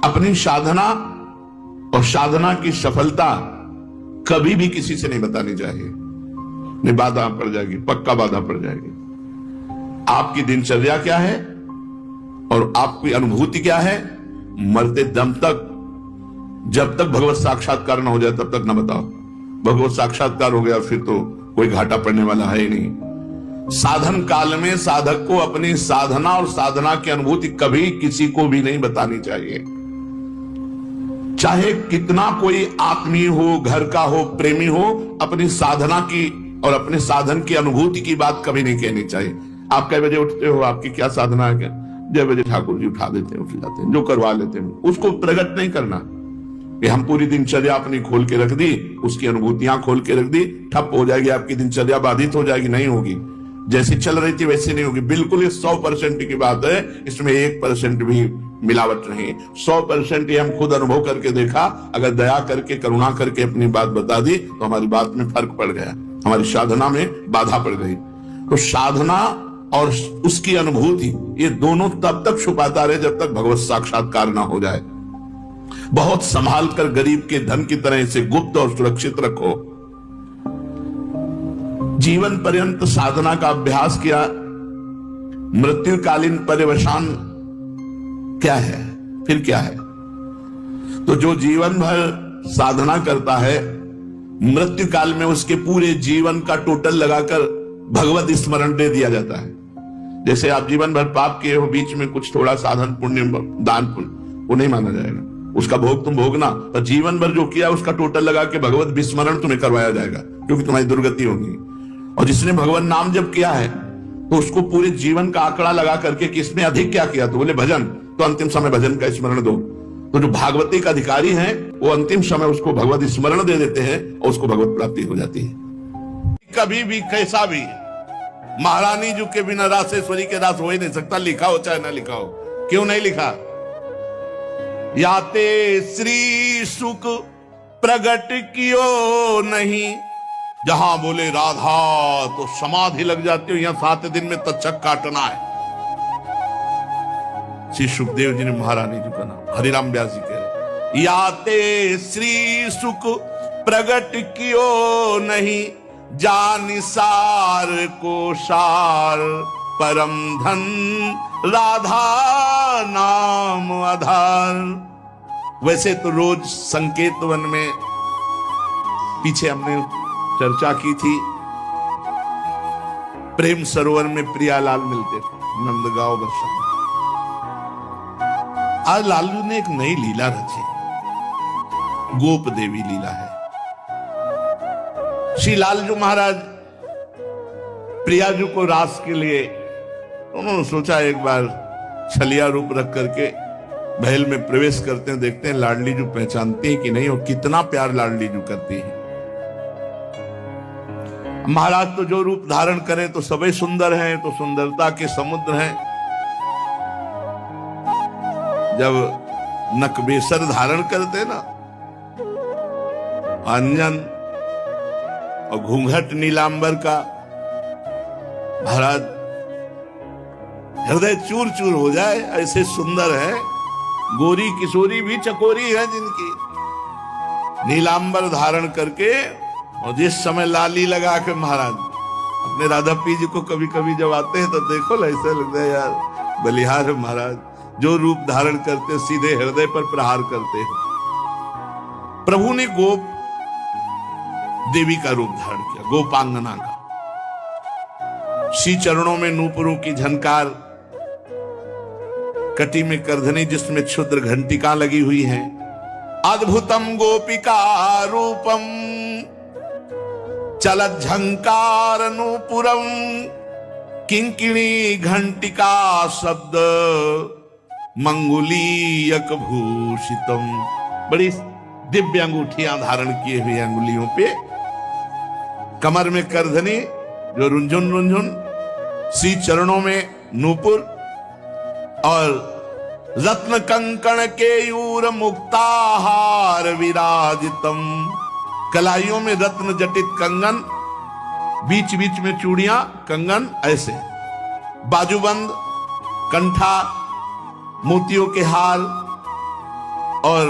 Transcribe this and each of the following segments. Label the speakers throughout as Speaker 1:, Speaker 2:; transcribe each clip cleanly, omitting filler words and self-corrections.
Speaker 1: अपनी साधना और साधना की सफलता कभी भी किसी से नहीं बतानी चाहिए, नहीं बाधा पड़ जाएगी, पक्का बाधा पड़ जाएगी। आपकी दिनचर्या क्या है और आपकी अनुभूति क्या है, मरते दम तक, जब तक भगवत साक्षात्कार ना हो जाए तब तक ना बताओ। भगवत साक्षात्कार हो गया फिर तो कोई घाटा पड़ने वाला है ही नहीं। साधन काल में साधक को अपनी साधना और साधना की अनुभूति कभी किसी को भी नहीं बतानी चाहिए। चाहे कितना कोई आत्मीय हो, घर का हो, प्रेमी हो, अपनी साधना की और अपने साधन की अनुभूति की बात कभी नहीं कहनी चाहिए। आप कै बजे उठते हो, आपकी क्या साधना है, क्या 6 बजे ठाकुर जी उठा देते हैं, उठ जाते हैं, जो करवा लेते हैं, उसको प्रकट नहीं करना कि हम पूरी दिनचर्या अपनी खोल के रख दी, उसकी अनुभूतियां खोल के रख दी, ठप हो जाएगी, आपकी दिनचर्या बाधित हो जाएगी। नहीं होगी, जैसी चल रही थी वैसी नहीं होगी। बिल्कुल ये 100% की बात है, इसमें 1% भी मिलावट नहीं। 100% ये हम खुद अनुभव करके देखा। अगर दया करके, करुणा करके अपनी बात बता दी तो हमारी बात में फर्क पड़ गया, हमारी साधना में बाधा पड़ गई। तो साधना और उसकी अनुभूति ये दोनों तब तक छुपाता रहे जब तक भगवत साक्षात्कार ना हो जाए। बहुत संभाल कर गरीब के धन की तरह इसे गुप्त और सुरक्षित रखो। जीवन पर्यंत साधना का अभ्यास किया, मृत्युकालीन पर्यवसान क्या है, फिर क्या है? तो जो जीवन भर साधना करता है, मृत्यु काल में उसके पूरे जीवन का टोटल लगाकर भगवत स्मरण दे दिया जाता है। जैसे आप जीवन भर पाप किए हो, बीच में कुछ थोड़ा साधन पुण्य, दान पुण्य, वो नहीं माना जाएगा, उसका भोग तुम भोगना। पर जीवन भर जो किया उसका टोटल लगा के भगवत विस्मरण तुम्हें करवाया जाएगा, क्योंकि तुम्हारी दुर्गति होगी। और जिसने भगवान नाम जप किया है तो उसको पूरे जीवन का आंकड़ा लगा करके किसने अधिक क्या किया, तो बोले भजन, तो अंतिम समय भजन का स्मरण दो। तो जो भागवती का अधिकारी है वो अंतिम समय उसको भगवत स्मरण दे देते हैं और उसको भगवत प्राप्ति हो जाती है। कभी भी कैसा भी महारानी जी के बिना रासेश्वरी के रास हो ही नहीं सकता, लिखा हो चाहे ना लिखा हो। क्यों नहीं लिखा? याते श्री सुख प्रगट कियो नहीं, जहां बोले राधा तो समाधि लग जाती हो। यहां 7 दिन में तक्षक काटना है। श्री सुखदेव जी ने महारानी जी का नाम, हरिराम व्यास जी कह रहे, याते श्री सुख प्रगट कियो नहीं, जान सार को सार परम धन, राधा नाम आधार। वैसे तो रोज संकेत वन में पीछे हमने चर्चा की थी, प्रेम सरोवर में प्रियालाल मिलते थे, नंदगांव वर्षा। आज लालू ने एक नई लीला रची, गोप देवी लीला है। श्री लालजू महाराज प्रियाजू को रास के लिए उन्होंने सोचा एक बार छलिया रूप रख करके महल में प्रवेश करते हैं, देखते हैं लाडली जू पहचानती है कि नहीं, और कितना प्यार लाडली जू करती है। महाराज तो जो रूप धारण करें तो सभी सुंदर हैं, तो सुंदरता के समुद्र हैं। जब नकबेसर धारण करते ना, अंजन और घूंघट नीलांबर का, महाराज हृदय चूर चूर हो जाए, ऐसे सुंदर है। गोरी किशोरी भी चकोरी है जिनकी, नीलांबर धारण करके। और जिस समय लाली लगा के महाराज अपने राधा पी जी को कभी कभी जब आते हैं तो देखो ऐसे लगता है यार बलिहार महाराज, जो रूप धारण करते सीधे हृदय पर प्रहार करते हैं। प्रभु ने गोप देवी का रूप धारण किया, गोपांगना का। श्री चरणों में नूपुरों की झनकार, कटी में करधनी जिसमें क्षुद्र घंटिका लगी हुई है। अद्भुतम गोपिका रूपम चलत झंकार नूपुरम, किंकिणी घंटिका शब्द मंगुलीयक भूषितम। बड़ी दिव्य अंगूठियां धारण किए हुए अंगुलियों पे, कमर में करधनी जो रुंझुन रुंझुन, श्री चरणों में नूपुर और रत्न कंकण केयूर मुक्ताहार विराजितम। कलाइयों में रत्न जटित कंगन, बीच बीच में चूड़ियां, कंगन ऐसे, बाजूबंद, कंठा, मोतियों के हार, और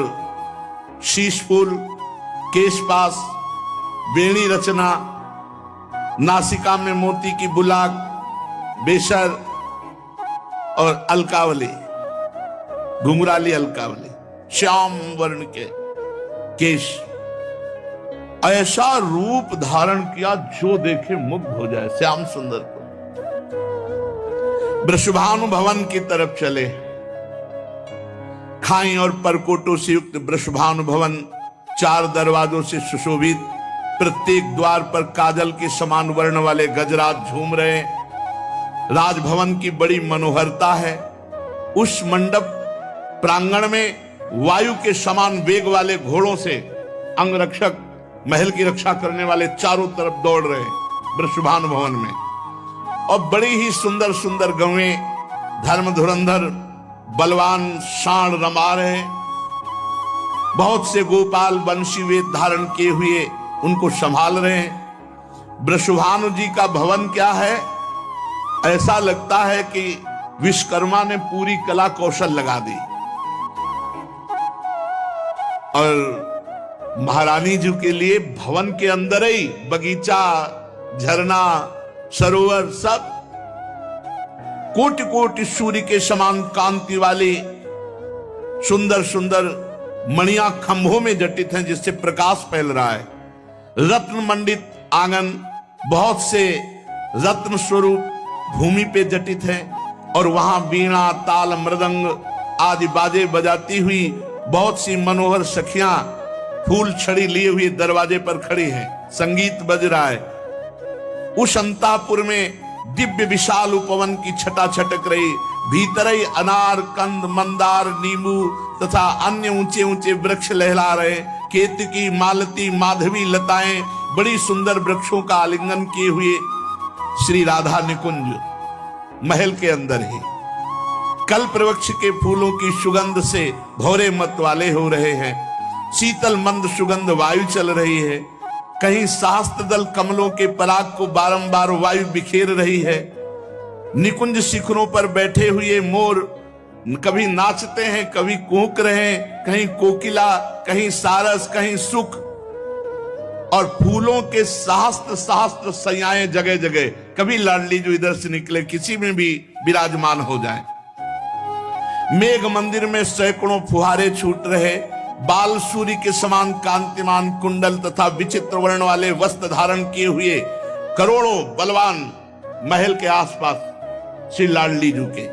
Speaker 1: शीश फूल, केशपास, बेणी रचना, नासिका में मोती की बुलाक, बेशर और अलकावली, घुंघराली अलकावली, श्याम वर्ण के केश, ऐसा रूप धारण किया जो देखे मुग्ध हो जाए श्याम सुंदर को। वृषभानु भवन की तरफ चले। खाई और परकोटों से युक्त वृषभानु भवन 4 दरवाजों से सुशोभित, प्रत्येक द्वार पर काजल के समान वर्ण वाले गजराज झूम रहे। राजभवन की बड़ी मनोहरता है। उस मंडप प्रांगण में वायु के समान वेग वाले घोड़ों से अंगरक्षक महल की रक्षा करने वाले चारों तरफ दौड़ रहे वृषभानु भवन में। और बड़ी ही सुंदर सुंदर गवें, धर्म धुरंधर बलवान सांड रमा रहे। बहुत से गोपाल बंशी वेद धारण किए हुए उनको संभाल रहे हैं। वृषभानु जी का भवन क्या है, ऐसा लगता है कि विश्वकर्मा ने पूरी कला कौशल लगा दी। और महारानी जी के लिए भवन के अंदर ही बगीचा, झरना, सरोवर, सब कोटि कोटि सूर्य के समान कांति वाली सुंदर सुंदर मणियां खंभों में जटित हैं, जिससे प्रकाश फैल रहा है। रत्न मंडित आंगन, बहुत से रत्न स्वरूप भूमि पे जटित हैं। और वहां वीणा, ताल, मृदंग आदि बाजे बजाती हुई बहुत सी मनोहर सखियां फूल छड़ी लिए हुए दरवाजे पर खड़ी हैं, संगीत बज रहा है। उस अंतापुर में दिव्य विशाल उपवन की छटा छटक रही। भीतर ही अनार, कंद, मंदार, नींबू तथा अन्य ऊंचे ऊंचे वृक्ष लहला रहे। केतकी, मालती, माधवी लताएं बड़ी सुंदर वृक्षों का आलिंगन किए हुए श्री राधा निकुंज महल के अंदर ही कल्प वृक्ष के फूलों की सुगंध से भौरे मत वाले हो रहे हैं। शीतल मंद सुगंध वायु चल रही है। कहीं सहस्त्र दल कमलों के पराग को बारंबार वायु बिखेर रही है। निकुंज शिखरों पर बैठे हुए मोर कभी नाचते हैं, कभी कूक रहे हैं, कहीं कोकिला, कहीं सारस, कहीं सुख। और फूलों के सहस्त्र सहस्त्र सैयाएं जगह जगह, कभी लाडली जो इधर से निकले किसी में भी विराजमान हो जाए। मेघ मंदिर में सैकड़ों फुहारे छूट रहे। बाल सूर्य के समान कांतिमान कुंडल तथा विचित्र वर्ण वाले वस्त्र धारण किए हुए करोड़ों बलवान महल के आसपास श्री लाडली जी के